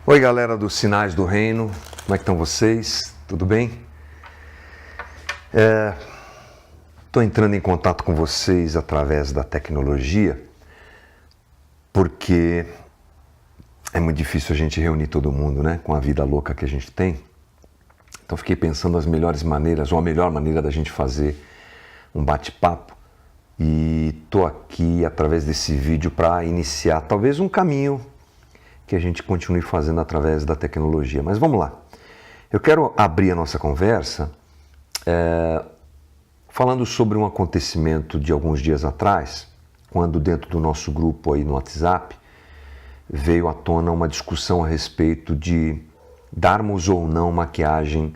Oi galera dos Sinais do Reino, como é que estão vocês? Tudo bem? Estou entrando em contato com vocês através da tecnologia porque é muito difícil a gente reunir todo mundo, né? Com a vida louca que a gente tem. Então fiquei pensando as melhores maneiras, ou a melhor maneira da gente fazer um bate-papo e estou aqui através desse vídeo para iniciar talvez um caminho que a gente continue fazendo através da tecnologia. Mas vamos lá. Eu quero abrir a nossa conversa falando sobre um acontecimento de alguns dias atrás, quando dentro do nosso grupo aí no WhatsApp veio à tona uma discussão a respeito de darmos ou não maquiagem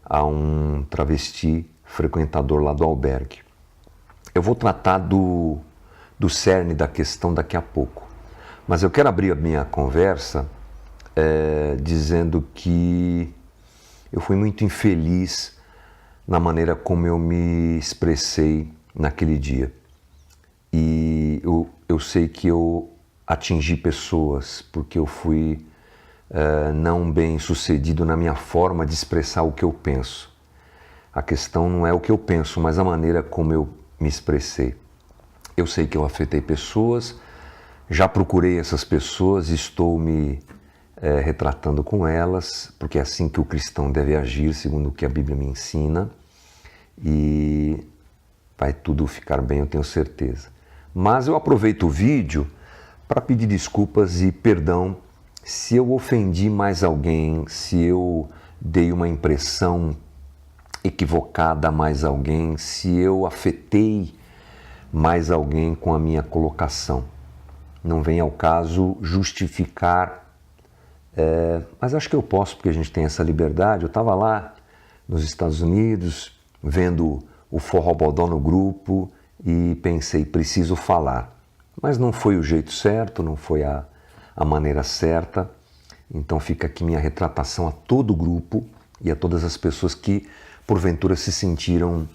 a um travesti frequentador lá do albergue. Eu vou tratar do cerne da questão daqui a pouco. Mas eu quero abrir a minha conversa dizendo que eu fui muito infeliz na maneira como eu me expressei naquele dia. E eu sei que eu atingi pessoas porque eu fui não bem sucedido na minha forma de expressar o que eu penso. A questão não é o que eu penso, mas a maneira como eu me expressei. Eu sei que eu afetei pessoas. Já procurei essas pessoas e estou me retratando com elas, porque é assim que o cristão deve agir, segundo o que a Bíblia me ensina, e vai tudo ficar bem, eu tenho certeza. Mas eu aproveito o vídeo para pedir desculpas e perdão se eu ofendi mais alguém, se eu dei uma impressão equivocada a mais alguém, se eu afetei mais alguém com a minha colocação. Não vem ao caso justificar, mas acho que eu posso, porque a gente tem essa liberdade. Eu estava lá nos Estados Unidos, vendo o Forrobodó no grupo e pensei, preciso falar. Mas não foi o jeito certo, não foi a maneira certa. Então fica aqui minha retratação a todo o grupo e a todas as pessoas que porventura se sentiram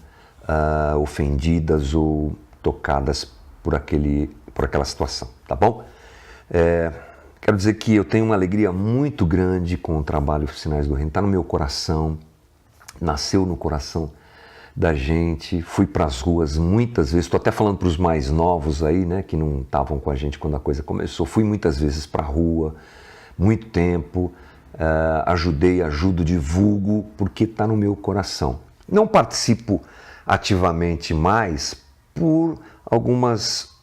ofendidas ou tocadas por aquela situação, tá bom? Quero dizer que eu tenho uma alegria muito grande com o trabalho Sinais do Reino, está no meu coração, nasceu no coração da gente, fui para as ruas muitas vezes, estou até falando para os mais novos aí, né, que não estavam com a gente quando a coisa começou, fui muitas vezes para a rua, muito tempo, ajudo, divulgo, porque está no meu coração. Não participo ativamente mais por algumas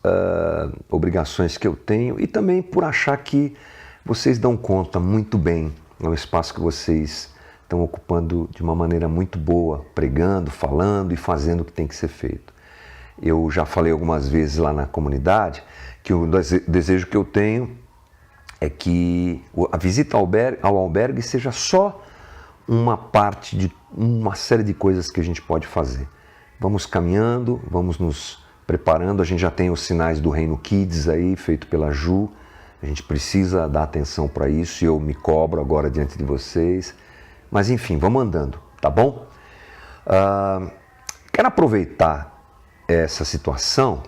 obrigações que eu tenho e também por achar que vocês dão conta muito bem. É um espaço que vocês estão ocupando de uma maneira muito boa, pregando, falando e fazendo o que tem que ser feito. Eu já falei algumas vezes lá na comunidade que o desejo que eu tenho é que a visita ao albergue seja só uma parte de uma série de coisas que a gente pode fazer. Vamos caminhando, vamos nos preparando, a gente já tem os Sinais do Reino Kids aí, feito pela Ju, a gente precisa dar atenção para isso e eu me cobro agora diante de vocês, mas enfim, vamos andando, tá bom? Quero aproveitar essa situação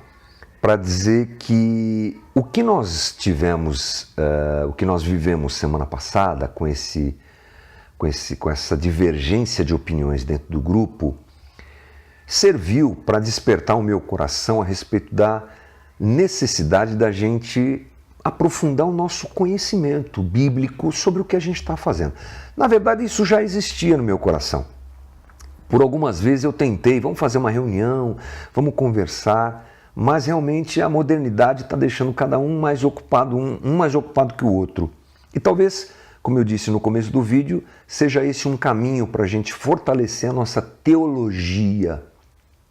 para dizer que o que nós tivemos, o que nós vivemos semana passada com essa divergência de opiniões dentro do grupo, serviu para despertar o meu coração a respeito da necessidade da gente aprofundar o nosso conhecimento bíblico sobre o que a gente está fazendo. Na verdade, isso já existia no meu coração. Por algumas vezes eu tentei, vamos fazer uma reunião, vamos conversar, mas realmente a modernidade está deixando cada um mais ocupado, um mais ocupado que o outro. E talvez, como eu disse no começo do vídeo, seja esse um caminho para a gente fortalecer a nossa teologia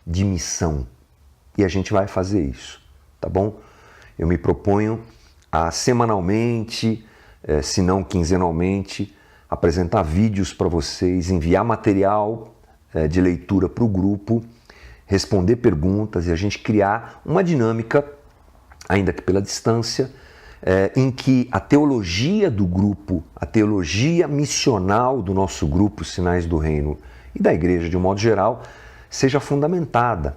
de missão. E a gente vai fazer isso, tá bom? Eu me proponho a semanalmente, se não quinzenalmente, apresentar vídeos para vocês, enviar material de leitura para o grupo, responder perguntas e a gente criar uma dinâmica, ainda que pela distância, em que a teologia do grupo, a teologia missional do nosso grupo Sinais do Reino e da igreja de um modo geral, seja fundamentada.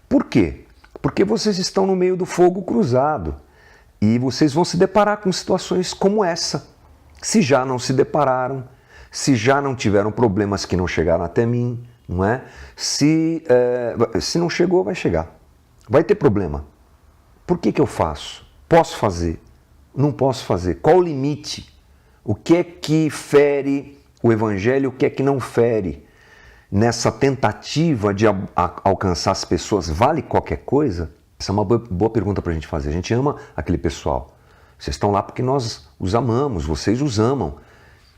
Por quê? Porque vocês estão no meio do fogo cruzado e vocês vão se deparar com situações como essa. se já não se depararam, se já não tiveram problemas que não chegaram até mim, não é? Se não chegou, vai chegar. Vai ter problema. Por que eu faço? Posso fazer? Não posso fazer? Qual o limite? O que é que fere o Evangelho, o que é que não fere? Nessa tentativa de alcançar as pessoas, vale qualquer coisa? Essa é uma boa pergunta para a gente fazer. A gente ama aquele pessoal. Vocês estão lá porque nós os amamos, vocês os amam.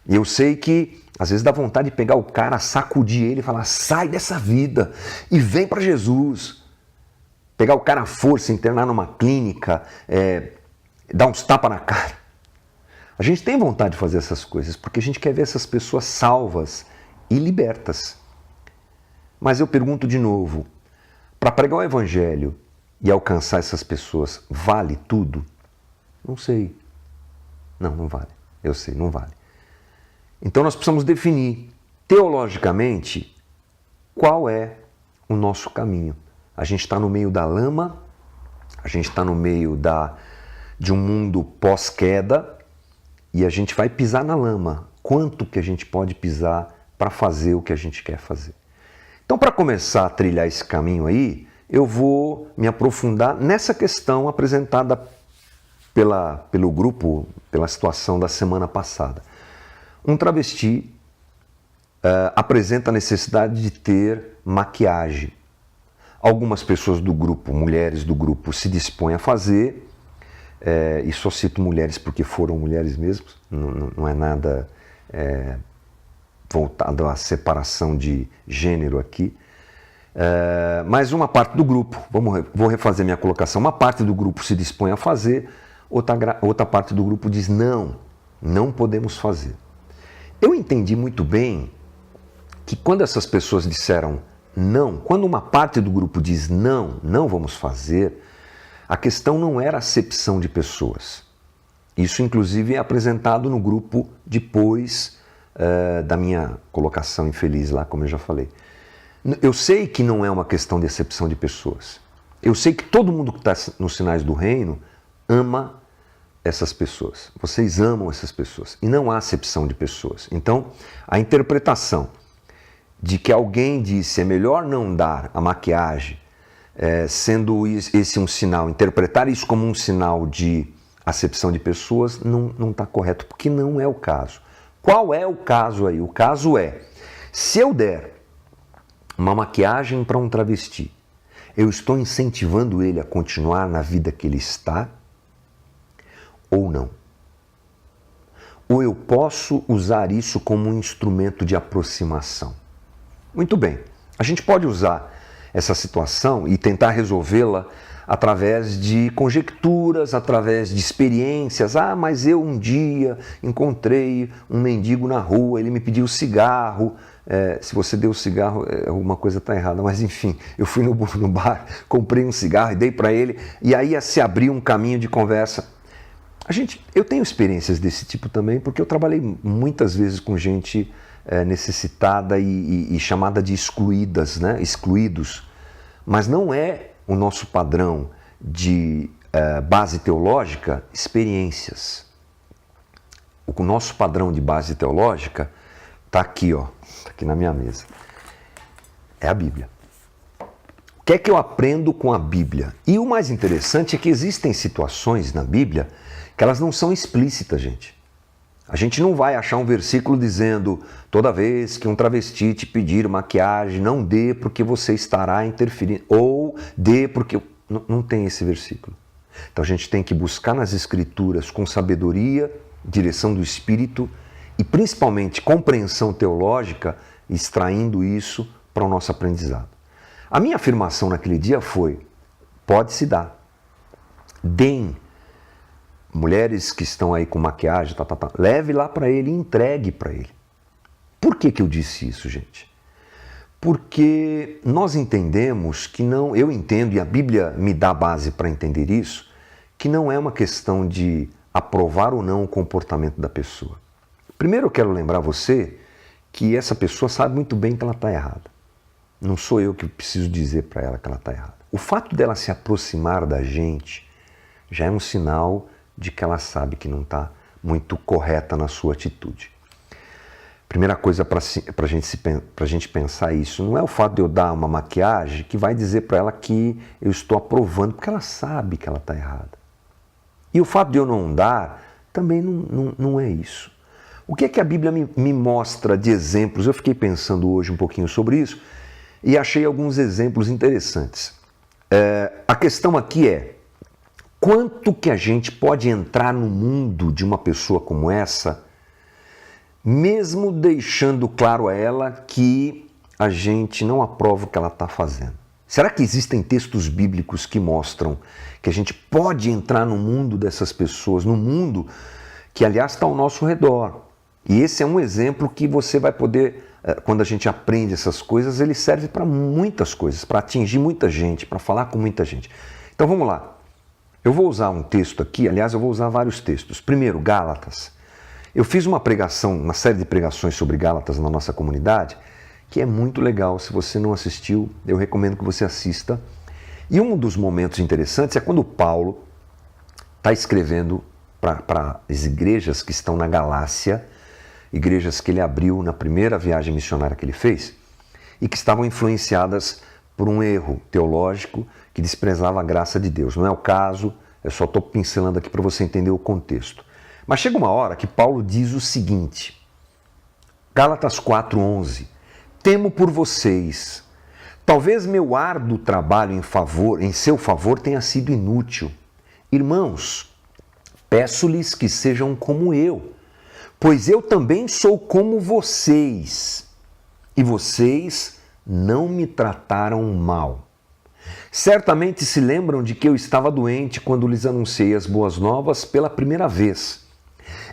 E eu sei que às vezes dá vontade de pegar o cara, sacudir ele e falar, sai dessa vida e vem para Jesus. Pegar o cara à força, internar numa clínica, dar uns tapas na cara. A gente tem vontade de fazer essas coisas porque a gente quer ver essas pessoas salvas e libertas. Mas eu pergunto de novo, para pregar o Evangelho e alcançar essas pessoas, vale tudo? Não sei. Não vale. Eu sei, não vale. Então nós precisamos definir, teologicamente, qual é o nosso caminho. A gente está no meio da lama, a gente está no meio de um mundo pós-queda e a gente vai pisar na lama. Quanto que a gente pode pisar para fazer o que a gente quer fazer? Então, para começar a trilhar esse caminho aí, eu vou me aprofundar nessa questão apresentada pelo grupo, pela situação da semana passada. Um travesti apresenta a necessidade de ter maquiagem. Algumas pessoas do grupo, mulheres do grupo, se dispõem a fazer, e só cito mulheres porque foram mulheres mesmo, não é nada voltado à separação de gênero aqui. Mas uma parte do grupo, vou refazer minha colocação, uma parte do grupo se dispõe a fazer, outra parte do grupo diz não podemos fazer. Eu entendi muito bem que quando essas pessoas disseram não, quando uma parte do grupo diz não vamos fazer, a questão não era acepção de pessoas. Isso, inclusive, é apresentado no grupo depois da minha colocação infeliz lá, como eu já falei. Eu sei que não é uma questão de acepção de pessoas. Eu sei que todo mundo que está nos sinais do reino ama essas pessoas. Vocês amam essas pessoas. E não há acepção de pessoas. Então, a interpretação de que alguém disse é melhor não dar a maquiagem, sendo esse um sinal, interpretar isso como um sinal de acepção de pessoas, não está correto, porque não é o caso. Qual é o caso aí? O caso é, se eu der uma maquiagem para um travesti, eu estou incentivando ele a continuar na vida que ele está ou não? Ou eu posso usar isso como um instrumento de aproximação? Muito bem, a gente pode usar essa situação e tentar resolvê-la através de conjecturas, através de experiências. Mas eu um dia encontrei um mendigo na rua, ele me pediu cigarro. Se você deu cigarro, alguma coisa está errada, mas enfim, eu fui no bar, comprei um cigarro e dei para ele, e aí se abriu um caminho de conversa. Eu tenho experiências desse tipo também, porque eu trabalhei muitas vezes com gente necessitada e chamada de excluídas, né? Excluídos, mas não é o nosso padrão de base teológica, experiências. O nosso padrão de base teológica está aqui, tá aqui na minha mesa. É a Bíblia. O que é que eu aprendo com a Bíblia? E o mais interessante é que existem situações na Bíblia que elas não são explícitas, gente. A gente não vai achar um versículo dizendo toda vez que um travesti te pedir maquiagem, não dê porque você estará interferindo, ou dê porque... Não tem esse versículo. Então a gente tem que buscar nas Escrituras com sabedoria, direção do Espírito e principalmente compreensão teológica, extraindo isso para o nosso aprendizado. A minha afirmação naquele dia foi, pode se dar. Deem. Mulheres que estão aí com maquiagem, leve lá para ele e entregue para ele. Por que eu disse isso, gente? Porque nós entendemos que não, eu entendo, e a Bíblia me dá base para entender isso, que não é uma questão de aprovar ou não o comportamento da pessoa. Primeiro eu quero lembrar você que essa pessoa sabe muito bem que ela está errada. Não sou eu que preciso dizer para ela que ela está errada. O fato dela se aproximar da gente já é um sinal de que ela sabe que não está muito correta na sua atitude. Primeira coisa para a gente pensar isso, não é o fato de eu dar uma maquiagem que vai dizer para ela que eu estou aprovando, porque ela sabe que ela está errada. E o fato de eu não dar também não é isso. O que é que a Bíblia me mostra de exemplos? Eu fiquei pensando hoje um pouquinho sobre isso e achei alguns exemplos interessantes. A questão aqui é, quanto que a gente pode entrar no mundo de uma pessoa como essa, mesmo deixando claro a ela que a gente não aprova o que ela está fazendo? Será que existem textos bíblicos que mostram que a gente pode entrar no mundo dessas pessoas, no mundo que, aliás, está ao nosso redor? E esse é um exemplo que você vai poder, quando a gente aprende essas coisas, ele serve para muitas coisas, para atingir muita gente, para falar com muita gente. Então vamos lá. Eu vou usar um texto aqui, aliás, eu vou usar vários textos. Primeiro, Gálatas. Eu fiz uma série de pregações sobre Gálatas na nossa comunidade, que é muito legal. Se você não assistiu, eu recomendo que você assista. E um dos momentos interessantes é quando Paulo está escrevendo para as igrejas que estão na Galácia, igrejas que ele abriu na primeira viagem missionária que ele fez, e que estavam influenciadas por um erro teológico que desprezava a graça de Deus. Não é o caso, eu só estou pincelando aqui para você entender o contexto. Mas chega uma hora que Paulo diz o seguinte, Gálatas 4:11, temo por vocês, talvez meu árduo trabalho em seu favor tenha sido inútil. Irmãos, peço-lhes que sejam como eu, pois eu também sou como vocês, e vocês não me trataram mal. Certamente se lembram de que eu estava doente quando lhes anunciei as boas novas pela primeira vez.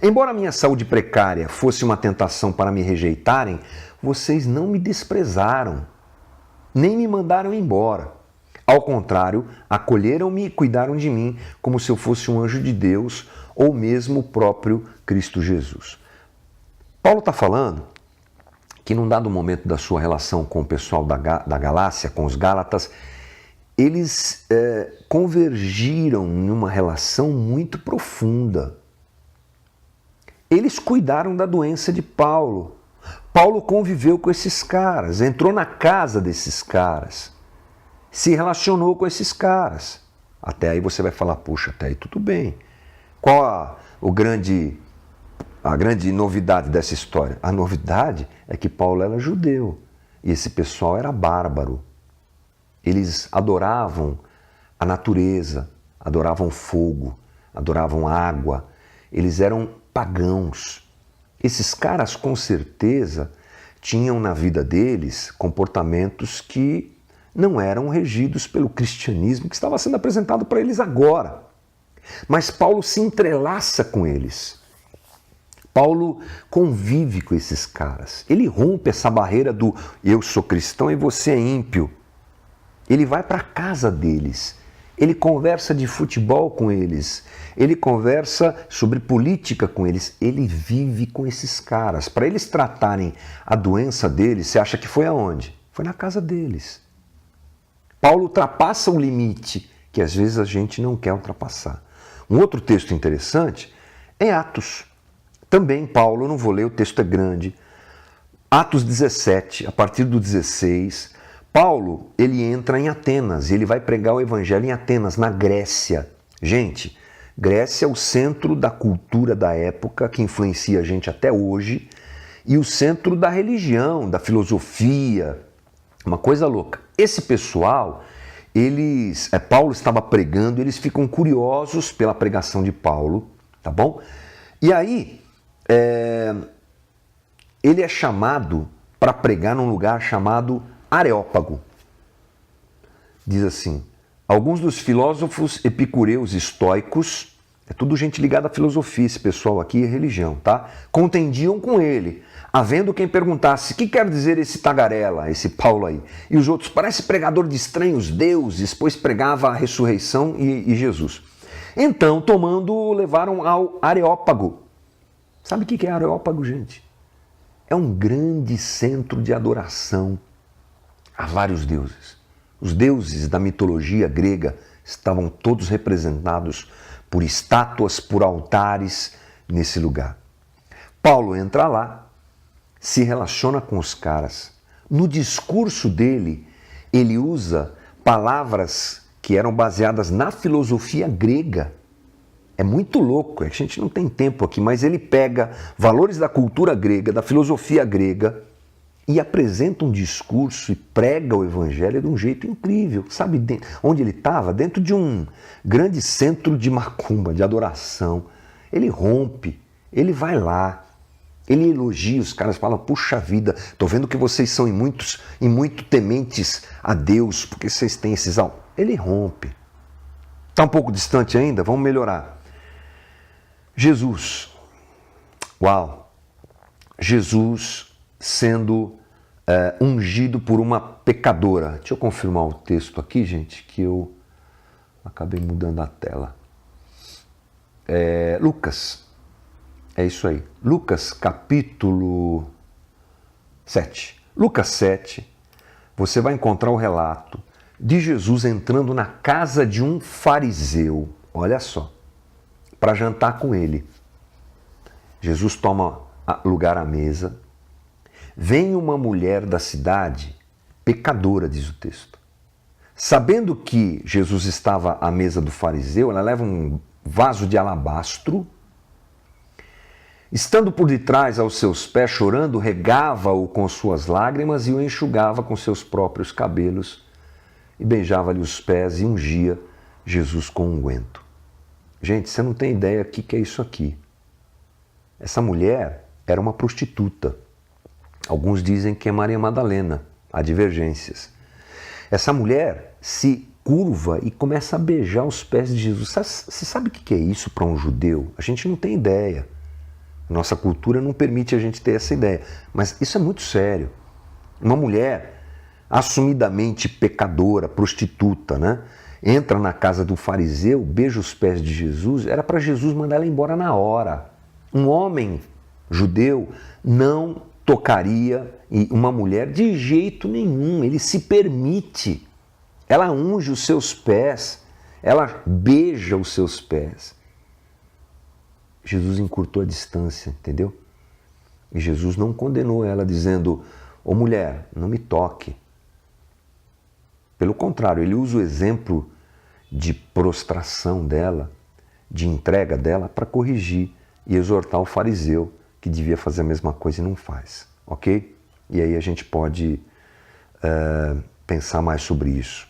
Embora minha saúde precária fosse uma tentação para me rejeitarem, vocês não me desprezaram, nem me mandaram embora. Ao contrário, acolheram-me e cuidaram de mim como se eu fosse um anjo de Deus ou mesmo o próprio Cristo Jesus. Paulo está falando que num dado momento da sua relação com o pessoal da Galácia, com os Gálatas, eles convergiram numa relação muito profunda. Eles cuidaram da doença de Paulo. Paulo conviveu com esses caras, entrou na casa desses caras, se relacionou com esses caras. Até aí você vai falar, puxa, até aí tudo bem. Qual a grande novidade dessa história? A novidade é que Paulo era judeu e esse pessoal era bárbaro. Eles adoravam a natureza, adoravam fogo, adoravam água. Eles eram pagãos. Esses caras, com certeza, tinham na vida deles comportamentos que não eram regidos pelo cristianismo que estava sendo apresentado para eles agora. Mas Paulo se entrelaça com eles. Paulo convive com esses caras. Ele rompe essa barreira do eu sou cristão e você é ímpio. Ele vai para a casa deles. Ele conversa de futebol com eles. Ele conversa sobre política com eles. Ele vive com esses caras. Para eles tratarem a doença deles, você acha que foi aonde? Foi na casa deles. Paulo ultrapassa o limite que às vezes a gente não quer ultrapassar. Um outro texto interessante é Atos. Também Paulo, eu não vou ler, o texto é grande. Atos 17, a partir do 16, Paulo, ele entra em Atenas e ele vai pregar o evangelho em Atenas, na Grécia. Gente, Grécia é o centro da cultura da época, que influencia a gente até hoje, e o centro da religião, da filosofia, uma coisa louca. Esse pessoal, Paulo estava pregando, eles ficam curiosos pela pregação de Paulo, tá bom? E aí, ele é chamado para pregar num lugar chamado Areópago. Diz assim, alguns dos filósofos epicureus estoicos, é tudo gente ligada à filosofia, esse pessoal aqui é religião, tá? Contendiam com ele, havendo quem perguntasse, o que quer dizer esse tagarela, esse Paulo aí? E os outros, parece pregador de estranhos deuses, pois pregava a ressurreição e Jesus. Então, tomando, levaram ao Areópago. Sabe o que é Areópago, gente? É um grande centro de adoração a vários deuses. Os deuses da mitologia grega estavam todos representados por estátuas, por altares nesse lugar. Paulo entra lá, se relaciona com os caras. No discurso dele, ele usa palavras que eram baseadas na filosofia grega. É muito louco, a gente não tem tempo aqui, mas ele pega valores da cultura grega, da filosofia grega, e apresenta um discurso e prega o evangelho de um jeito incrível. Sabe onde ele estava? Dentro de um grande centro de macumba, de adoração. Ele rompe, ele vai lá, ele elogia os caras, fala, puxa vida, tô vendo que vocês são muito tementes a Deus, porque vocês têm esses altos. Ele rompe. Está um pouco distante ainda? Vamos melhorar. Jesus. Uau! Jesus sendo ungido por uma pecadora. Deixa eu confirmar o texto aqui, gente, que eu acabei mudando a tela. Lucas. É isso aí. Lucas capítulo 7. Lucas 7, você vai encontrar o relato de Jesus entrando na casa de um fariseu. Olha só. Para jantar com ele. Jesus toma lugar à mesa. Vem uma mulher da cidade, pecadora, diz o texto. Sabendo que Jesus estava à mesa do fariseu, ela leva um vaso de alabastro. Estando por detrás aos seus pés, chorando, regava-o com suas lágrimas e o enxugava com seus próprios cabelos e beijava-lhe os pés e ungia Jesus com unguento. Gente, você não tem ideia do que é isso aqui. Essa mulher era uma prostituta. Alguns dizem que é Maria Madalena. Há divergências. Essa mulher se curva e começa a beijar os pés de Jesus. Você sabe o que é isso para um judeu? A gente não tem ideia. Nossa cultura não permite a gente ter essa ideia. Mas isso é muito sério. Uma mulher assumidamente pecadora, prostituta, né? Entra na casa do fariseu, beija os pés de Jesus, era para Jesus mandar ela embora na hora. Um homem judeu não tocaria em uma mulher de jeito nenhum, ele se permite. Ela unge os seus pés, ela beija os seus pés. Jesus encurtou a distância, entendeu? E Jesus não condenou ela dizendo, ô mulher, não me toque. Pelo contrário, ele usa o exemplo de prostração dela, de entrega dela, para corrigir e exortar o fariseu que devia fazer a mesma coisa e não faz, ok? E aí a gente pode pensar mais sobre isso.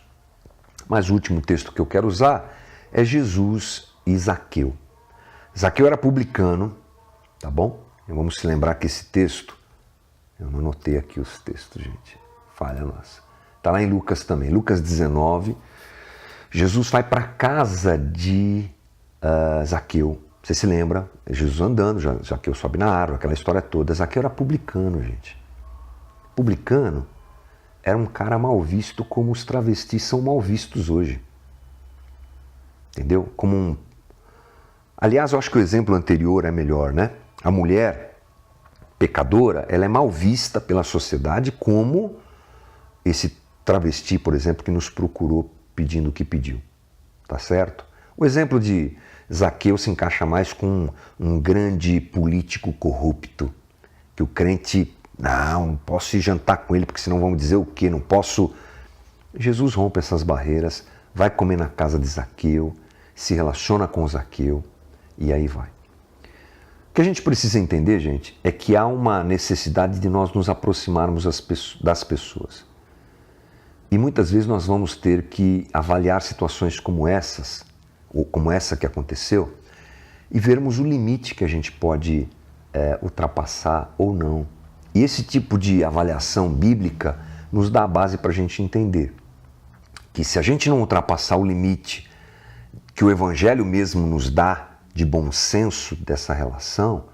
Mas o último texto que eu quero usar é Jesus e Zaqueu. Zaqueu era publicano, tá bom? E vamos se lembrar que esse texto, eu não anotei aqui os textos, gente, falha nossa. Está lá em Lucas também, Lucas 19, Jesus vai para a casa de Zaqueu. Você se lembra? Jesus andando, Zaqueu sobe na árvore, aquela história toda. Zaqueu era publicano, gente. Publicano era um cara mal visto como os travestis são mal vistos hoje. Entendeu? Aliás, eu acho que o exemplo anterior é melhor, né? A mulher pecadora, ela é mal vista pela sociedade como esse travesti, por exemplo, que nos procurou pedindo o que pediu. Tá certo? O exemplo de Zaqueu se encaixa mais com um grande político corrupto, que o crente, não posso ir jantar com ele, porque senão vão dizer o quê? Não posso. Jesus rompe essas barreiras, vai comer na casa de Zaqueu, se relaciona com Zaqueu, e aí vai. O que a gente precisa entender, gente, é que há uma necessidade de nós nos aproximarmos das pessoas. E muitas vezes nós vamos ter que avaliar situações como essas, ou como essa que aconteceu, e vermos o limite que a gente pode ultrapassar ou não. E esse tipo de avaliação bíblica nos dá a base para a gente entender que se a gente não ultrapassar o limite que o Evangelho mesmo nos dá de bom senso dessa relação,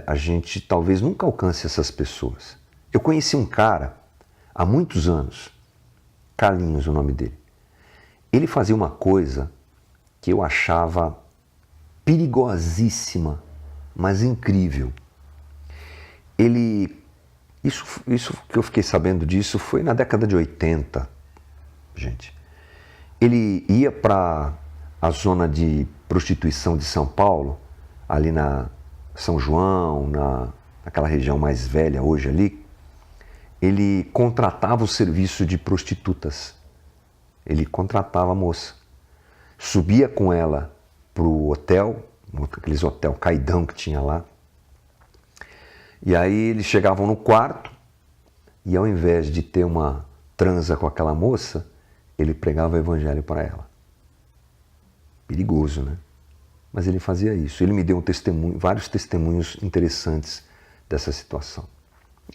a gente talvez nunca alcance essas pessoas. Eu conheci um cara há muitos anos, Carlinhos, o nome dele. Ele fazia uma coisa que eu achava perigosíssima, mas incrível. Isso que eu fiquei sabendo disso foi na década de 80, gente. Ele ia para a zona de prostituição de São Paulo, ali na São João, naquela região mais velha hoje ali, ele contratava o serviço de prostitutas. Ele contratava a moça, subia com ela para o hotel, aqueles hotel caidão que tinha lá, e aí eles chegavam no quarto e ao invés de ter uma transa com aquela moça, ele pregava o evangelho para ela. Perigoso, né? Mas ele fazia isso. Ele me deu vários testemunhos interessantes dessa situação.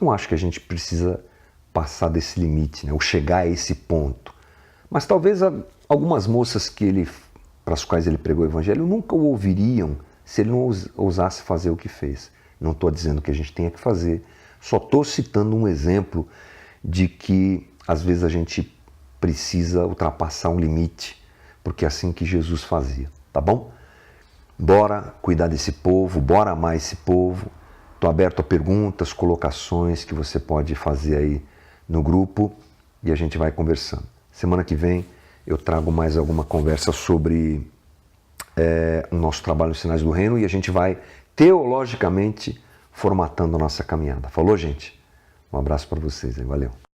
Não acho que a gente precisa passar desse limite, né? Ou chegar a esse ponto. Mas talvez algumas moças para as quais ele pregou o evangelho nunca o ouviriam se ele não ousasse fazer o que fez. Não estou dizendo que a gente tenha que fazer, só estou citando um exemplo de que às vezes a gente precisa ultrapassar um limite, porque é assim que Jesus fazia, tá bom? Bora cuidar desse povo, bora amar esse povo. Estou aberto a perguntas, colocações que você pode fazer aí no grupo e a gente vai conversando. Semana que vem eu trago mais alguma conversa sobre o nosso trabalho nos Sinais do Reino e a gente vai teologicamente formatando a nossa caminhada. Falou, gente? Um abraço para vocês aí, valeu.